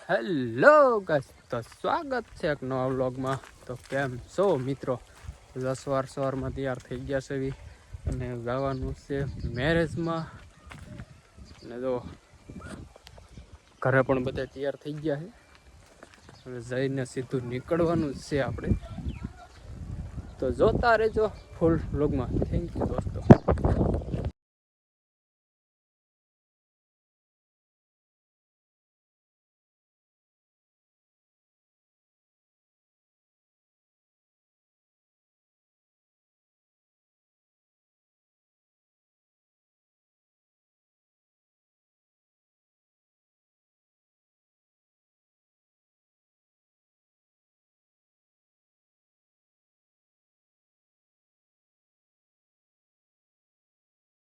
Hello guys, તો સ્વાગત છે એક નવા વ્લોગમાં. તો કેમ છો મિત્રો? સવારમાં તૈયાર થઈ ગયા છે અને જવાનું છે મેરેજમાં. અને જો ઘરે પણ બધા તૈયાર થઈ ગયા છે. હવે જઈને સીધું નીકળવાનું જ છે આપણે. તો જોતા રહેજો ફૂલ વ્લોગમાં. થેન્ક યુ દોસ્તો.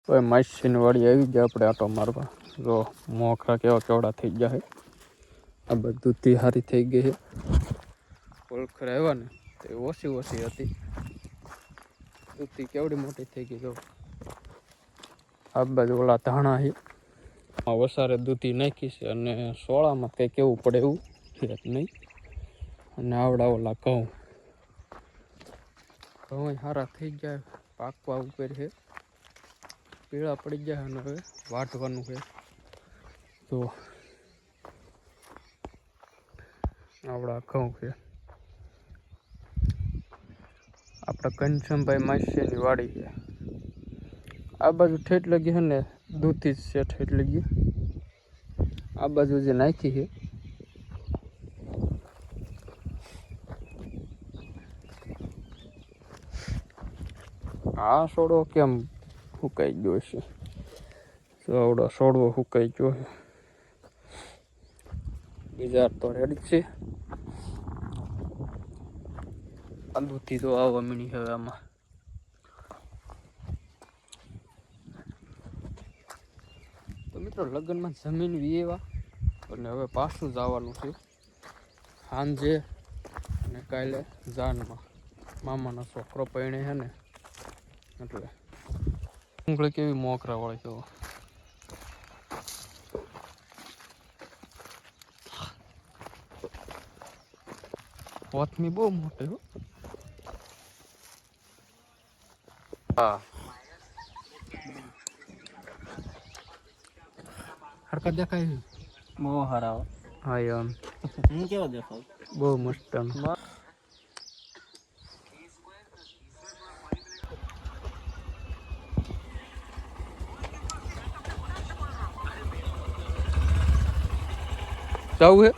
હવે માસીની વાડી આવી ગયા, આપણે આટો મારવા. જો મોખરા કેવડા થઈ ગયા છે. આ બધું તિહારી થઈ ગઈ છે. ઓળખરા આવ્યા ને તો ઓછી હતી. દૂધી કેવડી મોટી થઈ ગઈ. જો આ બાજુ ઓલા ધાણા છે. વસારે દૂધી નાખી છે અને સોળામાં કંઈ કેવું પડે એવું છે નહીં. અને આવડા ઓલા ઘઉં સારા થઈ ગયા, પાકવા ઉપર છે. પીળા પડી ગયા અને હવે વાટવાનું છે. તો આવડા ઘઉં છે. આપણા ઘનશ્યામભાઈ માસીની વાડી છે. આ બાજુ ઠેઠ લગી છે ને દૂધી જ છે. ઠેઠ લગી આ બાજુ જે નાખી છે. આ છોડવો કેમ સુકાઈ ગયો છે? આવડો છોડવો સુકાઈ ગયો છે. બીજા તો રેડી છે. આ દૂધી તો આવવા મીણી હવે આમાં. તો મિત્રો લગ્નમાં જમીન વીએવા અને હવે પાછું જવાનું છે સાંજે. અને કાલે જાનમાં મામાનો છોકરો પૈણે છે ને, એટલે ડુંગળી કેવી મોકરા વાળી છે. કોથમી બહુ મોટી હો. હા હરકત દેખાય. બહુ સારા. હા એમ હું કેવો દેખાવ? બહુ મસ્ત. જવું હે